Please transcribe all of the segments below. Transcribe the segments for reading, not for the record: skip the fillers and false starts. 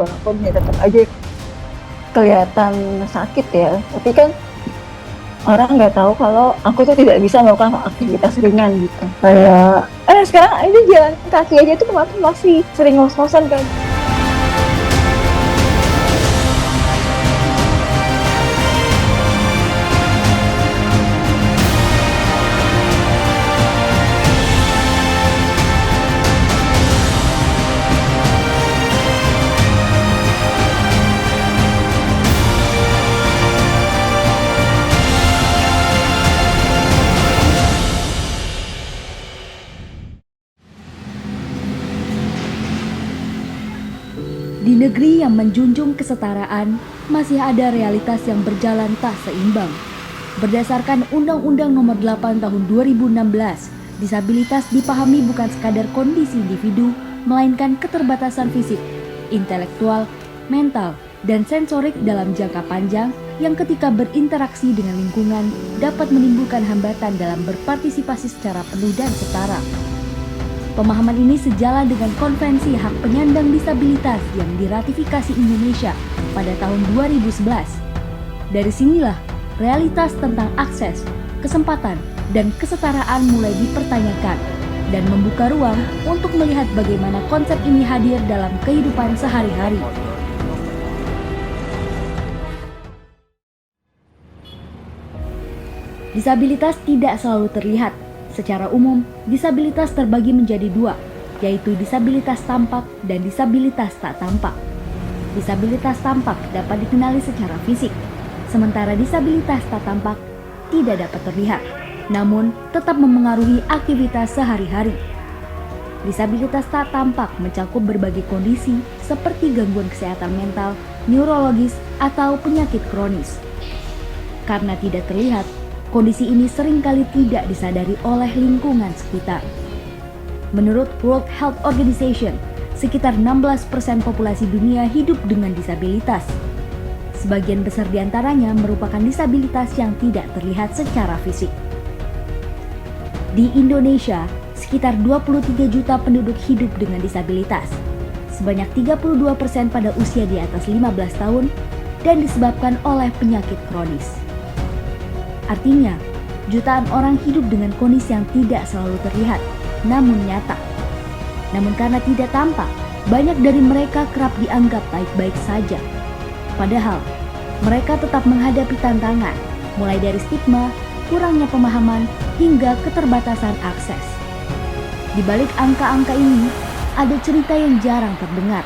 walaupun ya tetap aja kelihatan sakit ya, tapi kan orang nggak tahu kalau aku tuh tidak bisa melakukan aktivitas ringan gitu. Kayak sekarang aja jalan kaki aja tuh kemarin masih sering ngos-ngosan kan. Di negeri yang menjunjung kesetaraan, masih ada realitas yang berjalan tak seimbang. Berdasarkan Undang-Undang Nomor 8 Tahun 2016, disabilitas dipahami bukan sekadar kondisi individu, melainkan keterbatasan fisik, intelektual, mental, dan sensorik dalam jangka panjang yang ketika berinteraksi dengan lingkungan dapat menimbulkan hambatan dalam berpartisipasi secara penuh dan setara. Pemahaman ini sejalan dengan Konvensi Hak Penyandang Disabilitas yang diratifikasi Indonesia pada tahun 2011. Dari sinilah realitas tentang akses, kesempatan, dan kesetaraan mulai dipertanyakan dan membuka ruang untuk melihat bagaimana konsep ini hadir dalam kehidupan sehari-hari. Disabilitas tidak selalu terlihat. Secara umum, disabilitas terbagi menjadi dua, yaitu disabilitas tampak dan disabilitas tak tampak. Disabilitas tampak dapat dikenali secara fisik, sementara disabilitas tak tampak tidak dapat terlihat, namun tetap memengaruhi aktivitas sehari-hari. Disabilitas tak tampak mencakup berbagai kondisi seperti gangguan kesehatan mental, neurologis, atau penyakit kronis. Karena tidak terlihat, kondisi ini seringkali tidak disadari oleh lingkungan sekitar. Menurut World Health Organization, sekitar 16% populasi dunia hidup dengan disabilitas. Sebagian besar diantaranya merupakan disabilitas yang tidak terlihat secara fisik. Di Indonesia, sekitar 23 juta penduduk hidup dengan disabilitas. Sebanyak 32% pada usia di atas 15 tahun dan disebabkan oleh penyakit kronis. Artinya, jutaan orang hidup dengan kondisi yang tidak selalu terlihat, namun nyata. Namun karena tidak tampak, banyak dari mereka kerap dianggap baik-baik saja. Padahal, mereka tetap menghadapi tantangan, mulai dari stigma, kurangnya pemahaman, hingga keterbatasan akses. Di balik angka-angka ini, ada cerita yang jarang terdengar.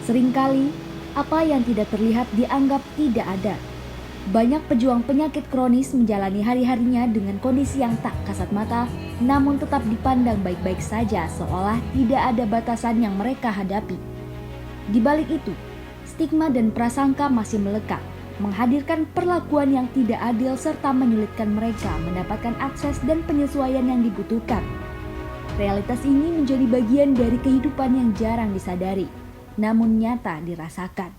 Seringkali, apa yang tidak terlihat dianggap tidak ada. Banyak pejuang penyakit kronis menjalani hari-harinya dengan kondisi yang tak kasat mata, namun tetap dipandang baik-baik saja seolah tidak ada batasan yang mereka hadapi. Di balik itu, stigma dan prasangka masih melekat, menghadirkan perlakuan yang tidak adil serta menyulitkan mereka mendapatkan akses dan penyesuaian yang dibutuhkan. Realitas ini menjadi bagian dari kehidupan yang jarang disadari, namun nyata dirasakan.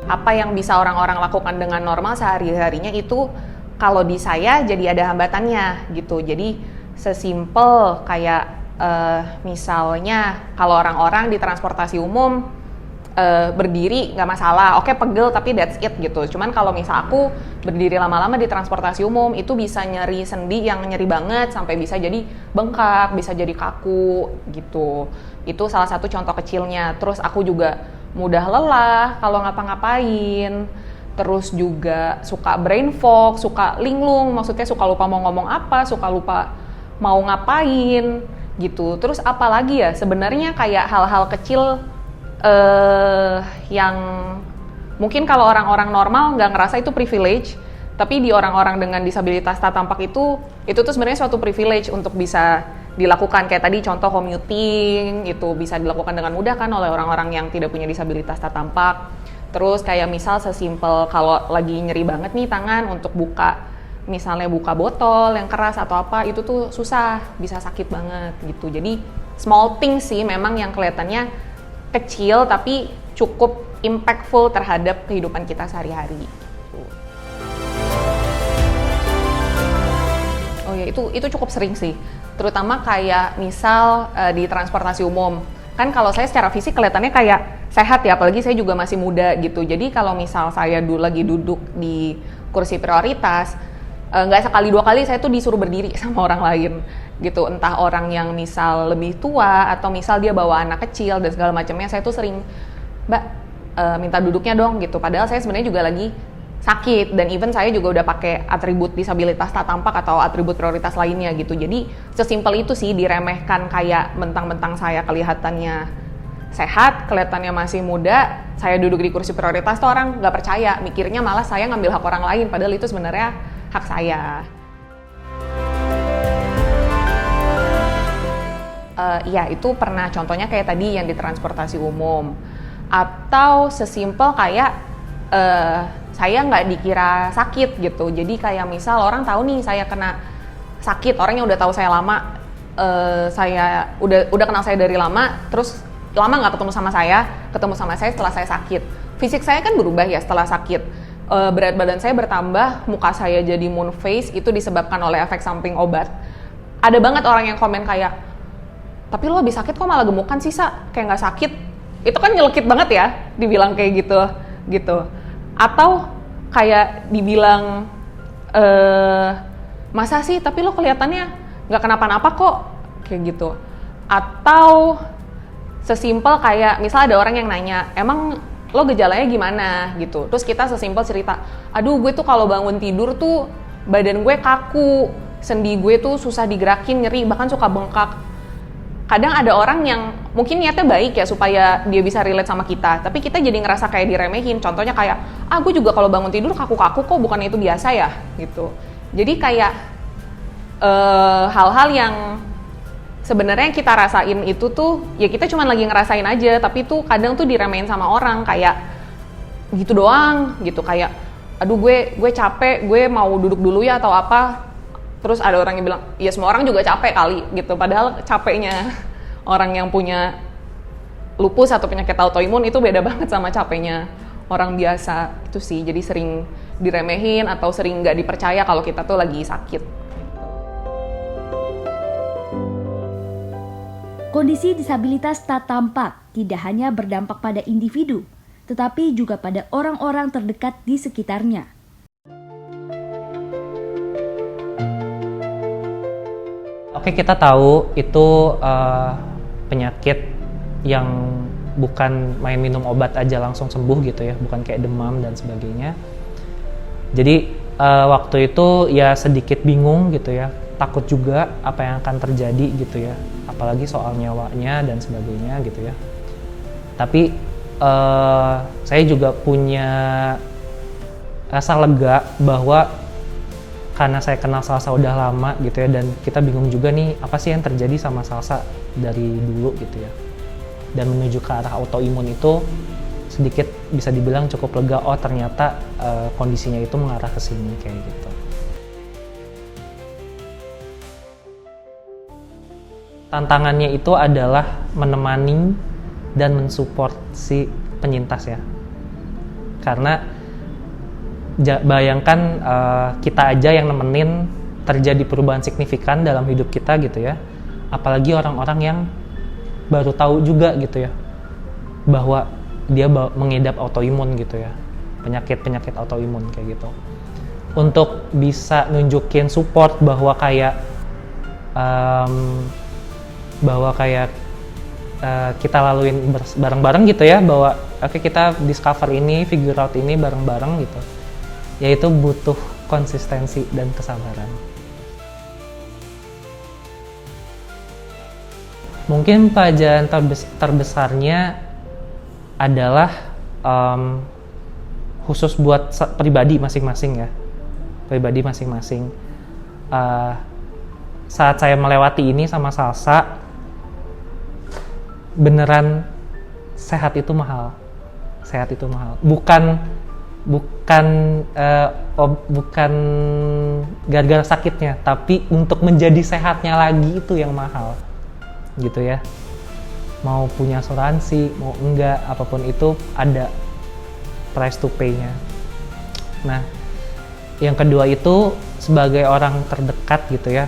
Apa yang bisa orang-orang lakukan dengan normal sehari-harinya itu kalau di saya jadi ada hambatannya gitu. Jadi sesimpel kayak misalnya kalau orang-orang di transportasi umum berdiri nggak masalah, oke pegel tapi that's it gitu. Cuman kalau misal aku berdiri lama-lama di transportasi umum itu bisa nyeri sendi yang nyeri banget sampai bisa jadi bengkak, bisa jadi kaku gitu. Itu salah satu contoh kecilnya. Terus aku juga mudah lelah kalau ngapa-ngapain. Terus juga suka brain fog, suka linglung, maksudnya suka lupa mau ngomong apa, suka lupa mau ngapain gitu. Terus apalagi ya sebenarnya kayak hal-hal kecil yang mungkin kalau orang-orang normal nggak ngerasa itu privilege, tapi di orang-orang dengan disabilitas tak tampak itu tuh sebenarnya suatu privilege untuk bisa dilakukan. Kayak tadi contoh commuting itu bisa dilakukan dengan mudah kan oleh orang-orang yang tidak punya disabilitas tak tampak. Terus kayak misal sesimpel kalau lagi nyeri banget nih tangan untuk misalnya buka botol yang keras atau apa, itu tuh susah, bisa sakit banget gitu. Jadi small things sih memang yang kelihatannya kecil tapi cukup impactful terhadap kehidupan kita sehari-hari. Oh ya, itu cukup sering sih, terutama kayak misal di transportasi umum. Kan kalau saya secara fisik kelihatannya kayak sehat ya, apalagi saya juga masih muda gitu. Jadi kalau misal saya lagi duduk di kursi prioritas, nggak sekali dua kali saya tuh disuruh berdiri sama orang lain gitu. Entah orang yang misal lebih tua atau misal dia bawa anak kecil dan segala macamnya, saya tuh sering, Mbak, minta duduknya dong gitu. Padahal saya sebenarnya juga lagi sakit, dan even saya juga udah pakai atribut disabilitas tak tampak atau atribut prioritas lainnya gitu. Jadi sesimpel itu sih, diremehkan kayak mentang-mentang saya kelihatannya sehat, kelihatannya masih muda, saya duduk di kursi prioritas tuh orang nggak percaya, mikirnya malah saya ngambil hak orang lain, padahal itu sebenarnya hak saya. Iya, itu pernah contohnya kayak tadi yang di transportasi umum. Atau sesimpel kayak saya nggak dikira sakit gitu. Jadi kayak misal orang tahu nih saya kena sakit, orangnya udah tahu saya lama, saya udah kenal saya dari lama, terus lama nggak ketemu sama saya setelah saya sakit. Fisik saya kan berubah ya setelah sakit. Berat badan saya bertambah, muka saya jadi moon face, itu disebabkan oleh efek samping obat. Ada banget orang yang komen kayak, tapi lo habis sakit kok malah gemukan sih, Sa? Kayak nggak sakit. Itu kan nyelekit banget ya, dibilang kayak gitu. Atau kayak dibilang, masa sih, tapi lo kelihatannya nggak kenapa-napa kok, kayak gitu. Atau sesimpel kayak, misal ada orang yang nanya, emang lo gejalanya gimana gitu. Terus kita sesimpel cerita, aduh gue tuh kalau bangun tidur tuh badan gue kaku, sendi gue tuh susah digerakin, nyeri, bahkan suka bengkak. Kadang ada orang yang mungkin niatnya baik ya supaya dia bisa relate sama kita, tapi kita jadi ngerasa kayak diremehin. Contohnya kayak, gue juga kalau bangun tidur kaku-kaku kok, bukannya itu biasa ya gitu. Jadi kayak hal-hal yang sebenarnya yang kita rasain itu tuh ya kita cuma lagi ngerasain aja, tapi tuh kadang tuh diremehin sama orang kayak gitu doang gitu. Kayak, aduh gue capek, gue mau duduk dulu ya atau apa. Terus ada orang yang bilang, ya semua orang juga capek kali gitu. Padahal capeknya orang yang punya lupus atau penyakit autoimun itu beda banget sama capeknya orang biasa. Itu sih, jadi sering diremehin atau sering nggak dipercaya kalau kita tuh lagi sakit. Kondisi disabilitas tak tampak tidak hanya berdampak pada individu, tetapi juga pada orang-orang terdekat di sekitarnya. Oke, kita tahu itu penyakit yang bukan main minum obat aja langsung sembuh gitu ya, bukan kayak demam dan sebagainya. Jadi waktu itu ya sedikit bingung gitu ya, takut juga apa yang akan terjadi gitu ya, apalagi soal nyawanya dan sebagainya gitu ya. Tapi saya juga punya rasa lega bahwa karena saya kenal Salsa udah lama gitu ya, dan kita bingung juga nih apa sih yang terjadi sama Salsa dari dulu gitu ya, dan menuju ke arah autoimun itu sedikit bisa dibilang cukup lega. Oh ternyata kondisinya itu mengarah ke sini kayak gitu. Tantangannya itu adalah menemani dan mensupport si penyintas ya, karena bayangkan kita aja yang nemenin terjadi perubahan signifikan dalam hidup kita gitu ya, apalagi orang-orang yang baru tahu juga gitu ya bahwa dia mengidap autoimun gitu ya, penyakit autoimun kayak gitu. Untuk bisa nunjukin support bahwa kayak kita laluin bareng-bareng gitu ya, bahwa oke, kita discover ini, figure out ini bareng-bareng gitu, yaitu butuh konsistensi dan kesabaran. Mungkin pelajaran terbesarnya adalah khusus buat pribadi masing-masing ya, saat saya melewati ini sama Salsa, beneran sehat itu mahal. Bukan gara-gara sakitnya, tapi untuk menjadi sehatnya lagi itu yang mahal gitu ya. Mau punya asuransi, mau enggak, apapun itu ada price to pay-nya. Nah, yang kedua itu sebagai orang terdekat gitu ya,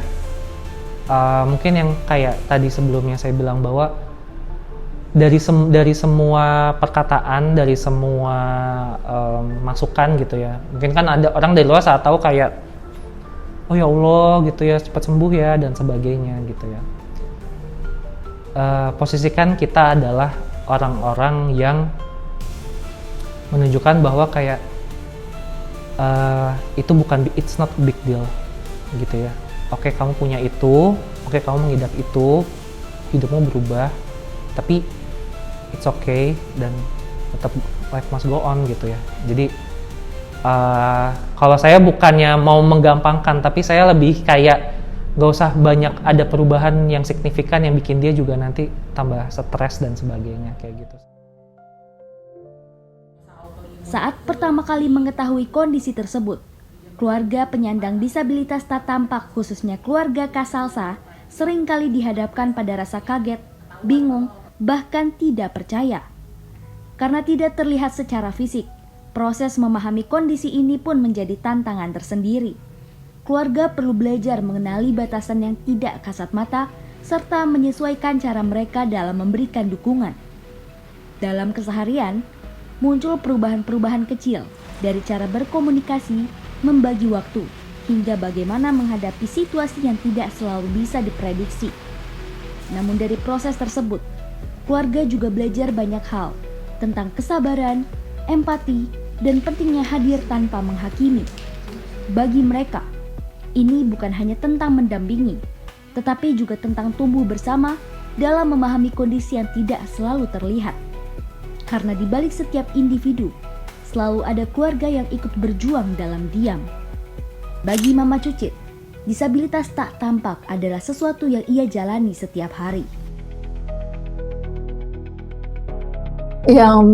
mungkin yang kayak tadi sebelumnya saya bilang bahwa dari semua perkataan, dari semua masukan gitu ya, mungkin kan ada orang dari luar saat tahu kayak, oh ya Allah gitu ya, cepat sembuh ya dan sebagainya gitu ya. Posisikan kita adalah orang-orang yang menunjukkan bahwa kayak itu bukan, it's not big deal gitu ya. Oke, kamu punya itu, oke, kamu mengidap itu, hidupmu berubah, tapi it's okay dan tetap life must go on gitu ya. Jadi kalau saya bukannya mau menggampangkan, tapi saya lebih kayak gak usah banyak ada perubahan yang signifikan yang bikin dia juga nanti tambah stres dan sebagainya kayak gitu. Saat pertama kali mengetahui kondisi tersebut, keluarga penyandang disabilitas tak tampak khususnya keluarga Kak Salsa seringkali dihadapkan pada rasa kaget, bingung, bahkan tidak percaya. Karena tidak terlihat secara fisik, proses memahami kondisi ini pun menjadi tantangan tersendiri. Keluarga perlu belajar mengenali batasan yang tidak kasat mata, serta menyesuaikan cara mereka dalam memberikan dukungan. Dalam keseharian, muncul perubahan-perubahan kecil dari cara berkomunikasi, membagi waktu, hingga bagaimana menghadapi situasi yang tidak selalu bisa diprediksi. Namun dari proses tersebut, keluarga juga belajar banyak hal tentang kesabaran, empati, dan pentingnya hadir tanpa menghakimi. Bagi mereka, ini bukan hanya tentang mendampingi, tetapi juga tentang tumbuh bersama dalam memahami kondisi yang tidak selalu terlihat. Karena di balik setiap individu, selalu ada keluarga yang ikut berjuang dalam diam. Bagi Mama Cucit, disabilitas tak tampak adalah sesuatu yang ia jalani setiap hari. Yang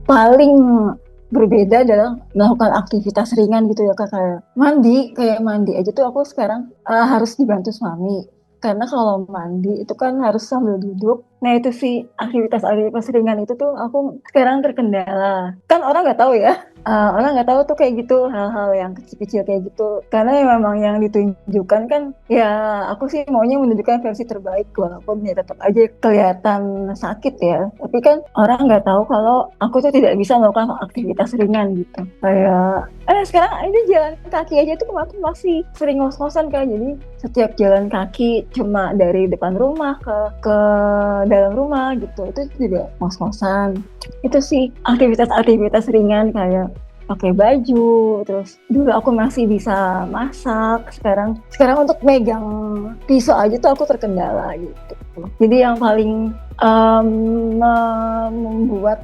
paling berbeda adalah melakukan aktivitas ringan gitu ya Kak, kayak mandi aja tuh aku sekarang harus dibantu suami, karena kalau mandi itu kan harus sambil duduk. Nah itu sih aktivitas ringan itu tuh aku sekarang terkendala, kan orang nggak tahu ya. Orang nggak tahu tuh kayak gitu, hal-hal yang kecil-kecil kayak gitu, karena memang yang ditunjukkan kan ya aku sih maunya menunjukkan versi terbaik, walaupun ya tetap aja kelihatan sakit ya, tapi kan orang nggak tahu kalau aku tuh tidak bisa melakukan aktivitas ringan gitu. Kayak sekarang ini jalan kaki aja tuh kemarin masih sering ngos-ngosan kan, jadi setiap jalan kaki cuma dari depan rumah ke dalam rumah gitu, itu juga ngos-ngosan. Itu sih aktivitas ringan kayak pakai baju. Terus dulu aku masih bisa masak, sekarang untuk megang pisau aja tuh aku terkendala gitu. Jadi yang paling membuat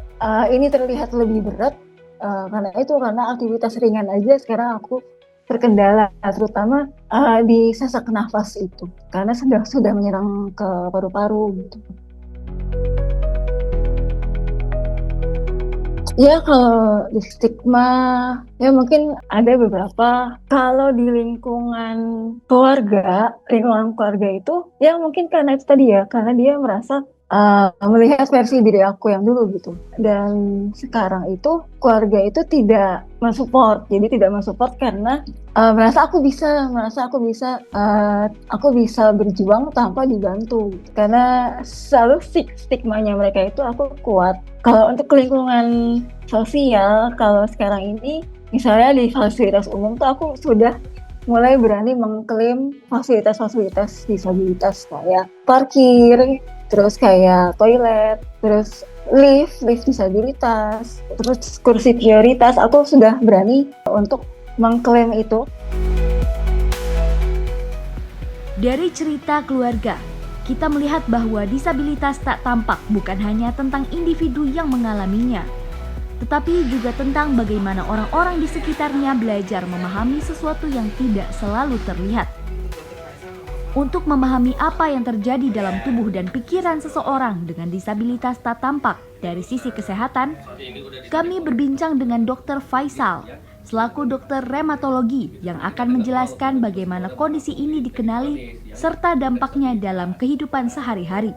ini terlihat lebih berat karena aktivitas ringan aja sekarang aku terkendala, terutama di sesak nafas itu, karena sudah menyerang ke paru-paru gitu. Ya kalau di stigma ya mungkin ada beberapa. Kalau di lingkungan keluarga itu ya mungkin karena itu tadi ya, karena dia merasa melihat versi diri aku yang dulu gitu. Dan sekarang itu keluarga itu tidak mensupport, jadi tidak mensupport karena merasa aku bisa berjuang tanpa dibantu gitu. Karena selalu stigmanya mereka itu aku kuat. Kalau untuk lingkungan sosial, kalau sekarang ini misalnya di fasilitas umum tuh aku sudah mulai berani mengklaim fasilitas disabilitas kayak parkir, terus kayak toilet, terus lift disabilitas, terus kursi prioritas. Aku sudah berani untuk mengklaim itu. Dari cerita keluarga, kita melihat bahwa disabilitas tak tampak bukan hanya tentang individu yang mengalaminya, tetapi juga tentang bagaimana orang-orang di sekitarnya belajar memahami sesuatu yang tidak selalu terlihat. Untuk memahami apa yang terjadi dalam tubuh dan pikiran seseorang dengan disabilitas tak tampak dari sisi kesehatan, kami berbincang dengan Dr. Faisal, selaku dokter reumatologi yang akan menjelaskan bagaimana kondisi ini dikenali serta dampaknya dalam kehidupan sehari-hari.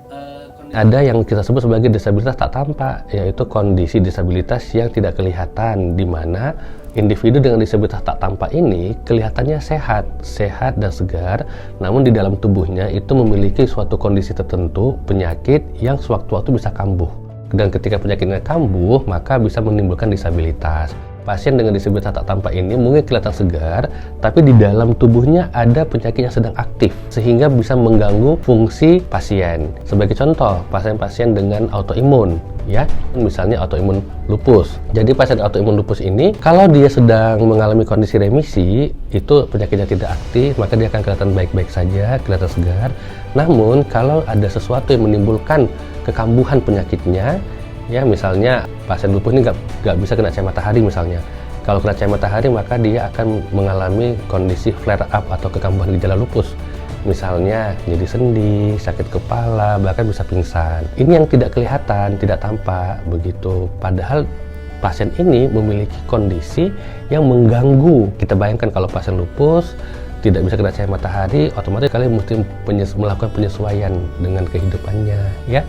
Ada yang kita sebut sebagai disabilitas tak tampak, yaitu kondisi disabilitas yang tidak kelihatan, di mana individu dengan disabilitas tak tampak ini kelihatannya sehat dan segar, namun di dalam tubuhnya itu memiliki suatu kondisi tertentu, penyakit yang sewaktu-waktu bisa kambuh. Dan ketika penyakitnya kambuh, maka bisa menimbulkan disabilitas. Pasien dengan disabilitas tak tampak ini mungkin kelihatan segar, tapi di dalam tubuhnya ada penyakit yang sedang aktif, sehingga bisa mengganggu fungsi pasien. Sebagai contoh, pasien-pasien dengan autoimun, ya, misalnya autoimun lupus. Jadi pasien autoimun lupus ini, kalau dia sedang mengalami kondisi remisi, itu penyakitnya tidak aktif, maka dia akan kelihatan baik-baik saja, kelihatan segar. Namun, kalau ada sesuatu yang menimbulkan kekambuhan penyakitnya, ya misalnya pasien lupus ini nggak bisa kena cahaya matahari misalnya. Kalau kena cahaya matahari maka dia akan mengalami kondisi flare up atau kekambuhan gejala lupus. Misalnya jadi sendi, sakit kepala, bahkan bisa pingsan. Ini yang tidak kelihatan, tidak tampak begitu. Padahal pasien ini memiliki kondisi yang mengganggu. Kita bayangkan kalau pasien lupus tidak bisa kena cahaya matahari, otomatis kalian mesti melakukan penyesuaian dengan kehidupannya, ya.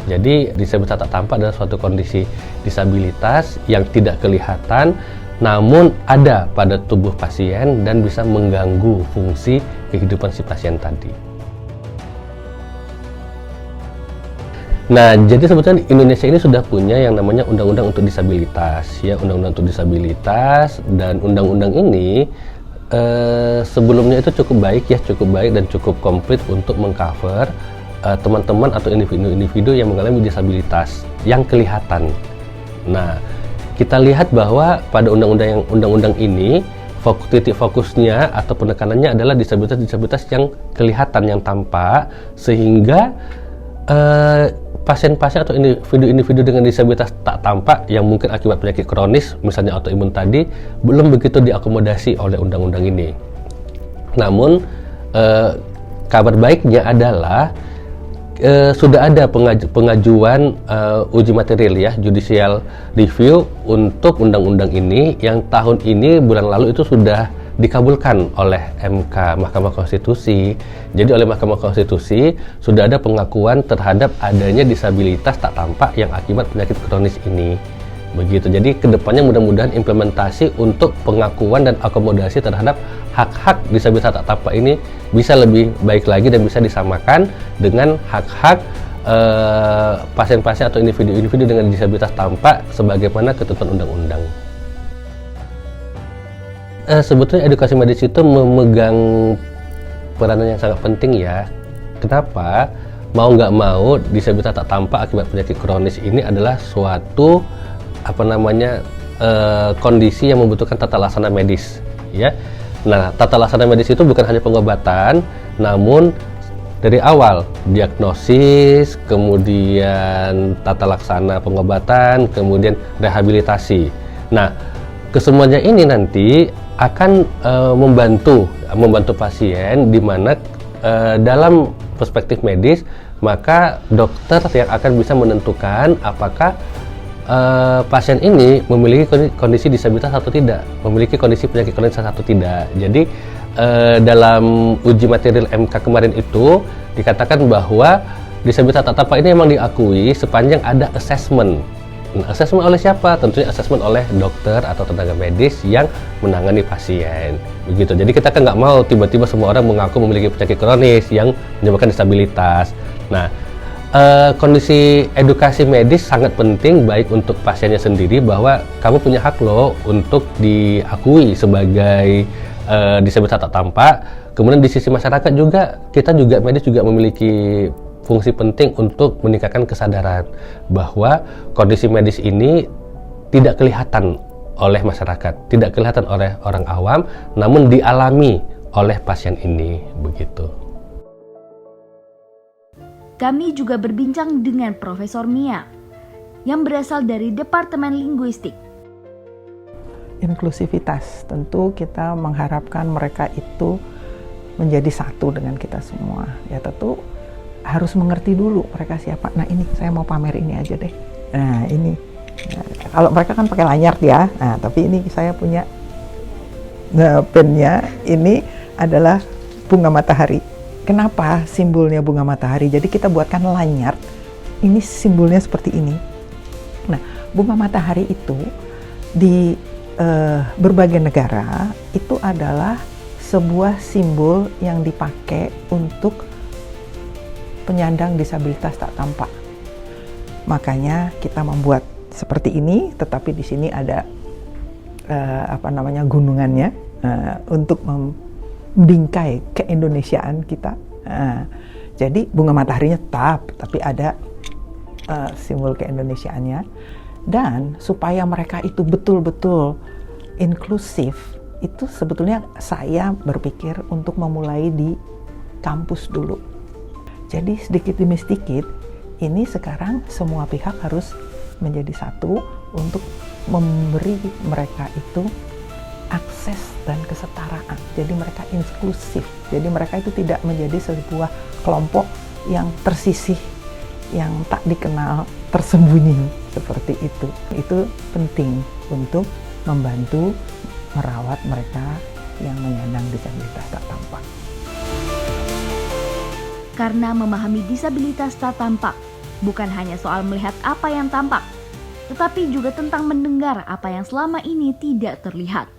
Jadi disabilitas tak tampak adalah suatu kondisi disabilitas yang tidak kelihatan namun ada pada tubuh pasien dan bisa mengganggu fungsi kehidupan si pasien tadi. Nah, jadi sebetulnya Indonesia ini sudah punya yang namanya Undang-Undang untuk Disabilitas, ya, Undang-Undang untuk Disabilitas, dan undang-undang ini sebelumnya itu cukup baik dan cukup komplit untuk mengcover teman-teman atau individu-individu yang mengalami disabilitas yang kelihatan. Nah, kita lihat bahwa pada undang-undang ini titik fokusnya atau penekanannya adalah disabilitas-disabilitas yang kelihatan, yang tampak, sehingga pasien-pasien atau individu-individu dengan disabilitas tak tampak yang mungkin akibat penyakit kronis, misalnya autoimun tadi, belum begitu diakomodasi oleh undang-undang ini. Namun, kabar baiknya adalah sudah ada pengajuan uji material, ya, judicial review untuk undang-undang ini yang tahun ini bulan lalu itu sudah dikabulkan oleh MK, Mahkamah Konstitusi. Jadi oleh Mahkamah Konstitusi sudah ada pengakuan terhadap adanya disabilitas tak tampak yang akibat penyakit kronis ini. Begitu. Jadi kedepannya mudah-mudahan implementasi untuk pengakuan dan akomodasi terhadap hak-hak disabilitas tak tampak ini bisa lebih baik lagi dan bisa disamakan dengan hak-hak pasien-pasien atau individu-individu dengan disabilitas tampak sebagaimana ketentuan undang-undang. Sebetulnya edukasi medis itu memegang peranan yang sangat penting, ya. Kenapa? Mau nggak mau disabilitas tak tampak akibat penyakit kronis ini adalah suatu kondisi yang membutuhkan tata laksana medis, ya. Nah, tata laksana medis itu bukan hanya pengobatan, namun dari awal diagnosis, kemudian tata laksana pengobatan, kemudian rehabilitasi. Nah, kesemuanya ini nanti akan membantu pasien, di mana dalam perspektif medis maka dokter yang akan bisa menentukan apakah pasien ini memiliki kondisi disabilitas atau tidak, memiliki kondisi penyakit kronis atau tidak. Jadi dalam uji material MK kemarin itu dikatakan bahwa disabilitas tak tampak ini memang diakui sepanjang ada assessment. Nah, assessment oleh siapa? Tentunya assessment oleh dokter atau tenaga medis yang menangani pasien. Begitu. Jadi kita kan nggak mau tiba-tiba semua orang mengaku memiliki penyakit kronis yang menyebabkan disabilitas. Nah, kondisi edukasi medis sangat penting, baik untuk pasiennya sendiri bahwa kamu punya hak loh untuk diakui sebagai disabilitas tak tampak. Kemudian di sisi masyarakat juga, kita juga medis juga memiliki fungsi penting untuk meningkatkan kesadaran bahwa kondisi medis ini tidak kelihatan oleh masyarakat, tidak kelihatan oleh orang awam, namun dialami oleh pasien ini, begitu. Kami juga berbincang dengan Profesor Mia yang berasal dari Departemen Linguistik. Inklusivitas, tentu kita mengharapkan mereka itu menjadi satu dengan kita semua. Ya tentu harus mengerti dulu mereka siapa. Nah ini saya mau pamer ini aja deh. Nah ini, nah, kalau mereka kan pakai lanyard ya. Nah tapi ini saya punya pennya, ini adalah bunga matahari. Kenapa simbolnya bunga matahari? Jadi kita buatkan lanyard ini simbolnya seperti ini. Nah, bunga matahari itu di berbagai negara itu adalah sebuah simbol yang dipakai untuk penyandang disabilitas tak tampak. Makanya kita membuat seperti ini, tetapi di sini ada gunungannya untuk membingkai keindonesiaan kita. Jadi bunga mataharinya tetap, tapi ada simbol keindonesiaannya. Dan supaya mereka itu betul-betul inklusif, itu sebetulnya saya berpikir untuk memulai di kampus dulu. Jadi sedikit demi sedikit, ini sekarang semua pihak harus menjadi satu untuk memberi mereka itu akses dan kesetaraan. Jadi mereka inklusif. Jadi mereka itu tidak menjadi sebuah kelompok yang tersisih, yang tak dikenal, tersembunyi seperti itu. Itu penting untuk membantu merawat mereka yang menyandang disabilitas tak tampak. Karena memahami disabilitas tak tampak bukan hanya soal melihat apa yang tampak, tetapi juga tentang mendengar apa yang selama ini tidak terlihat.